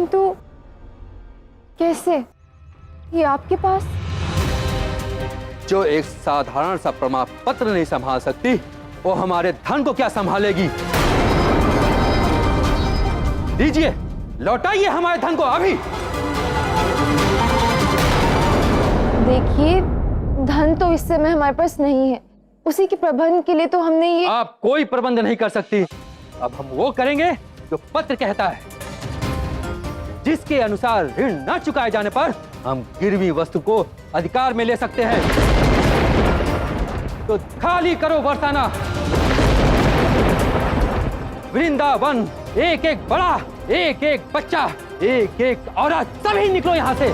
किंतु कैसे? ये आपके पास? जो एक साधारण सा प्रमाण पत्र नहीं संभाल सकती, वो हमारे धन को क्या संभालेगी? दीजिए, लौटाइए हमारे धन को अभी। देखिए, धन तो इस समय हमारे पास नहीं है, उसी के प्रबंध के लिए तो हमने ये। आप कोई प्रबंध नहीं कर सकती। अब हम वो करेंगे जो पत्र कहता है, जिसके अनुसार ऋण न चुकाए जाने पर हम गिरवी वस्तु को अधिकार में ले सकते हैं। तो खाली करो बरसाना। वृंदावन, एक एक बड़ा, एक एक बच्चा, एक एक औरत, सभी निकलो यहां से।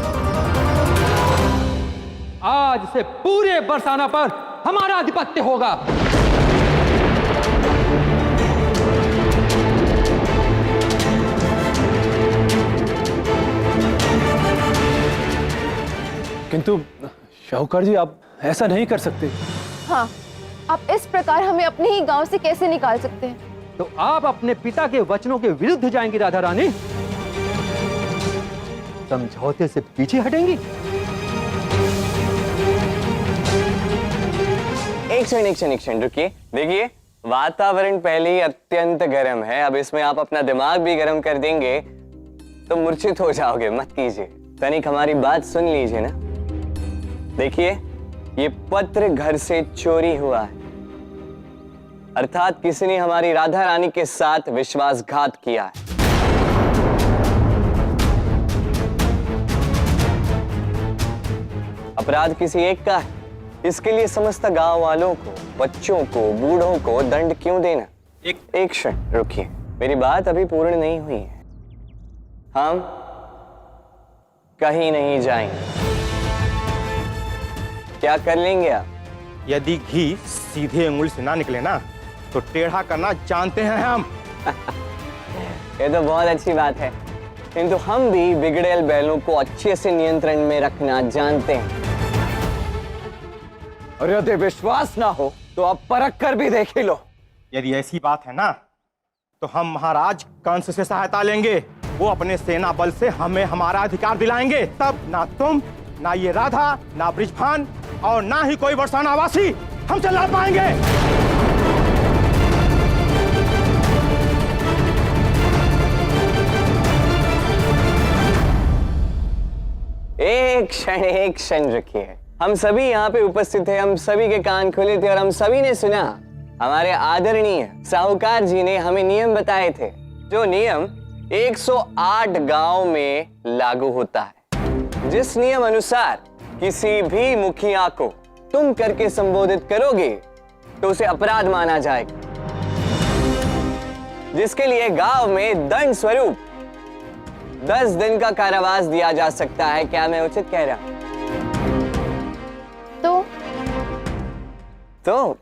आज से पूरे बरसाना पर हमारा आधिपत्य होगा। किंतु शाहूकार जी, आप ऐसा नहीं कर सकते। हाँ, आप इस प्रकार हमें अपने ही गांव से कैसे निकाल सकते हैं? तो आप अपने पिता के वचनों के विरुद्ध जाएंगी राधा रानी? समझौते से पीछे हटेंगी? एक क्षण रुकिए। देखिए, वातावरण पहले ही अत्यंत गर्म है, अब इसमें आप अपना दिमाग भी गर्म कर देंगे तो मूर्छित हो जाओगे। मत कीजिए, तनिक हमारी बात सुन लीजिए ना। देखिए, ये पत्र घर से चोरी हुआ है, अर्थात किसी ने हमारी राधा रानी के साथ विश्वासघात किया है। अपराध किसी एक का है, इसके लिए समस्त गांव वालों को, बच्चों को, बूढ़ों को दंड क्यों देना? एक क्षण रुकिए, मेरी बात अभी पूर्ण नहीं हुई है। हम कहीं नहीं जाएंगे। क्या कर लेंगे आप? यदि घी सीधे अंगुल से ना निकले ना, तो टेढ़ा करना जानते हैं हम। ये तो बहुत अच्छी बात है, किंतु हम भी बिगड़ेल बैलों को अच्छे से नियंत्रण में रखना जानते हैं। और यदि विश्वास ना हो तो आप परख कर भी देख ही लो। यदि ऐसी बात है ना, तो हम महाराज कंस से सहायता लेंगे। वो अपने सेना बल से हमें हमारा अधिकार दिलाएंगे। तब ना तुम, ना ये राधा, ना बृजभान और ना ही कोई बरसानावासी हमसे लड़ पाएंगे। एक क्षण रखिए। हम सभी यहाँ पे उपस्थित हैं, हम सभी के कान खुले थे और हम सभी ने सुना। हमारे आदरणीय साहूकार जी ने हमें नियम बताए थे, जो नियम 108 गांव में लागू होता है। जिस नियम अनुसार किसी भी मुखिया को तुम करके संबोधित करोगे तो उसे अपराध माना जाएगा, जिसके लिए गांव में दंड स्वरूप 10 दिन का कारावास दिया जा सकता है। क्या मैं उचित कह रहा हूं? तो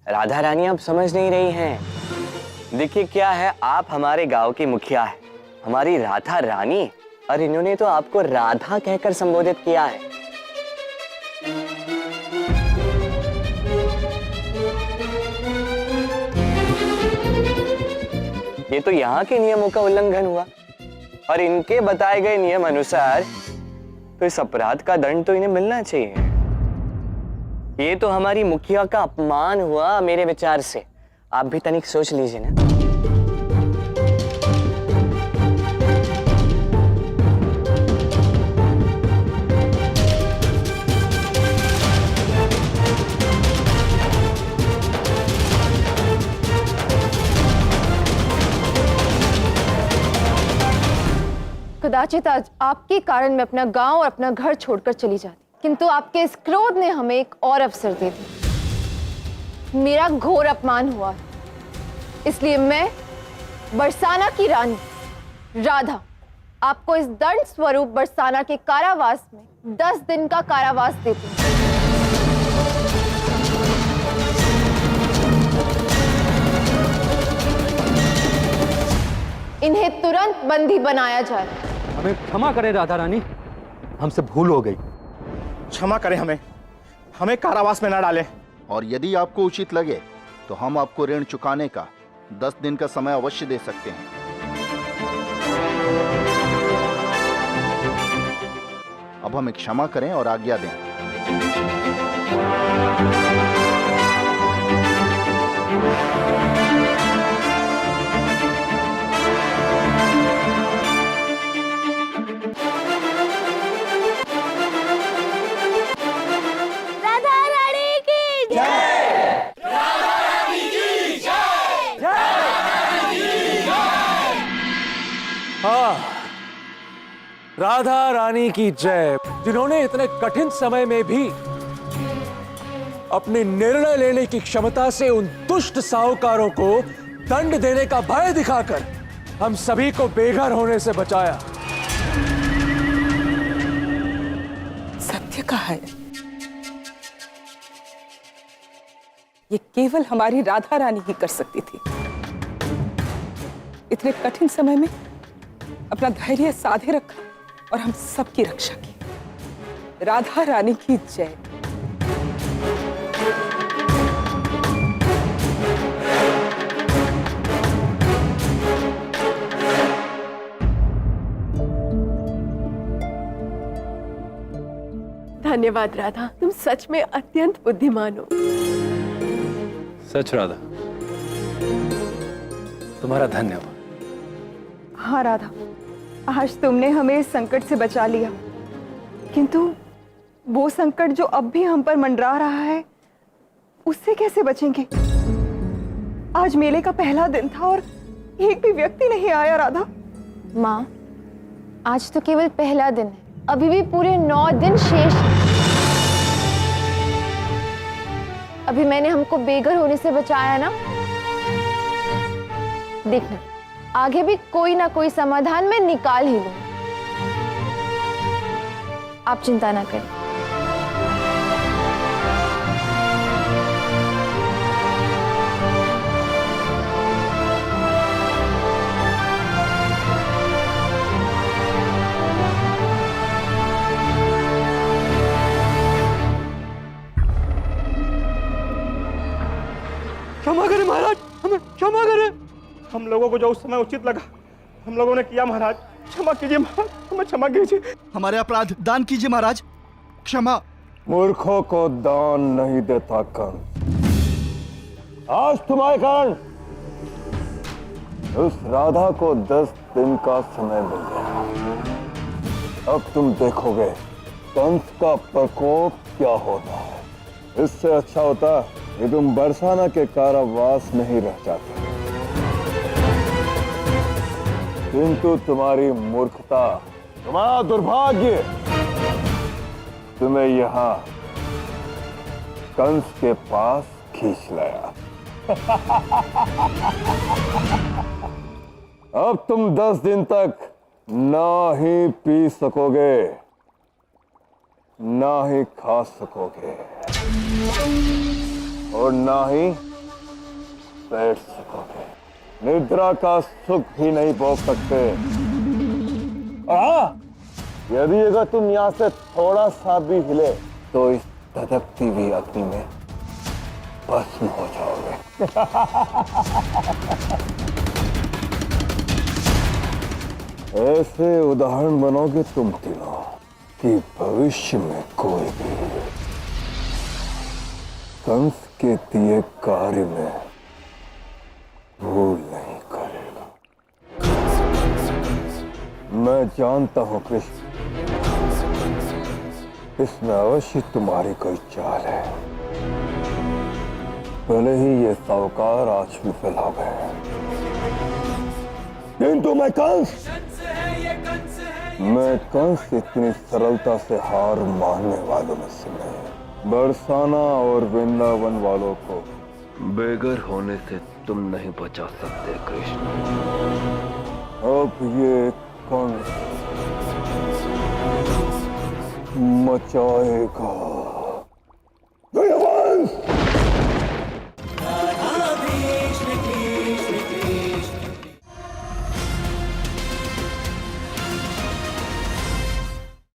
राधा रानी आप समझ नहीं रही हैं। देखिए क्या है, आप हमारे गांव की मुखिया है, हमारी राधा रानी, और इन्होंने तो आपको राधा कहकर संबोधित किया है। ये तो यहाँ के नियमों का उल्लंघन हुआ, और इनके बताए गए नियम अनुसार तो इस अपराध का दंड तो इन्हें मिलना चाहिए। ये तो हमारी मुखिया का अपमान हुआ मेरे विचार से। आप भी तनिक सोच लीजिए ना। कदाचित आज आपके कारण मैं अपना गांव और अपना घर छोड़कर चली जाती, किंतु आपके इस क्रोध ने हमें एक और अवसर दे दिया। मेरा घोर अपमान हुआ, इसलिए मैं बरसाना की रानी राधा आपको इस दंड स्वरूप बरसाना के कारावास में 10 दिन का कारावास देती हूँ। इन्हें तुरंत बंदी बनाया जाए। हमें क्षमा करें राधा रानी, हमसे भूल हो गई। क्षमा करें हमें कारावास में न डालें। और यदि आपको उचित लगे तो हम आपको ऋण चुकाने का 10 दिन का समय अवश्य दे सकते हैं। हमें क्षमा करें और आज्ञा दें। राधा रानी की जय। हाँ, राधा रानी की जय, जिन्होंने इतने कठिन समय में भी अपने निर्णय लेने की क्षमता से उन दुष्ट साहूकारों को दंड देने का भय दिखाकर हम सभी को बेघर होने से बचाया। सत्य कहा है, ये केवल हमारी राधा रानी ही कर सकती थी। इतने कठिन समय में अपना धैर्य साधे रखा और हम सबकी रक्षा की। राधा रानी की जय। धन्यवाद राधा, तुम सच में अत्यंत बुद्धिमान हो। सच राधा, तुम्हारा धन्यवाद। हाँ राधा, आज तुमने हमें इस संकट से बचा लिया, किंतु वो संकट जो अब भी हम पर मंडरा रहा है, उससे कैसे बचेंगे? आज मेले का पहला दिन था और एक भी व्यक्ति नहीं आया राधा। माँ, आज तो केवल पहला दिन है, अभी भी पूरे 9 दिन शेष हैं। अभी मैंने हमको बेघर होने से बचाया ना। देखना, आगे भी कोई ना कोई समाधान मैं निकाल ही लूंगी। आप चिंता ना करें। क्षमा करें महाराज, हमें क्षमा करें। हम लोगों को जो उस समय उचित लगा हम लोगों ने किया महाराज, क्षमा कीजिए महाराज, हमें क्षमा कीजिए। हमारे अपराध दान कीजिए महाराज, क्षमा। मूर्खों को दान नहीं देता कंस। आज तुम्हारे कारण उस राधा को 10 दिन का समय मिल गया। अब तुम देखोगे कंस का प्रकोप क्या होता है। इससे अच्छा होता कि तुम बरसाना के कारावास में ही रह जाते, किंतु तुम्हारी मूर्खता, तुम्हारा दुर्भाग्य तुम्हें यहाँ कंस के पास खींच लाया। अब तुम 10 दिन तक ना ही पी सकोगे, ना ही खा सकोगे और ना ही बैठ सकोगे। निद्रा का सुख भी नहीं भोग सकते। और हाँ, यदि अगर तुम यहां से थोड़ा सा भी हिले तो इस धधकती हुई अग्नि में भस्म हो जाओगे। ऐसे उदाहरण बनोगे तुम तीनों कि भविष्य में कोई भी कंस के दिए कार्य में भूल नहीं करेगा। मैं जानता हूं कृष्ण, इसमें अवश्य तुम्हारी कोई चाल है। पहले ही ये साहूकार आज भी फैला गए हैं, किंतु मैं कंस इतनी सरलता से हार मानने वालों में से नहीं। बरसाना और वृंदावन वालों को बेघर होने से तुम नहीं बचा सकते कृष्ण। अब ये कंस मचाएगा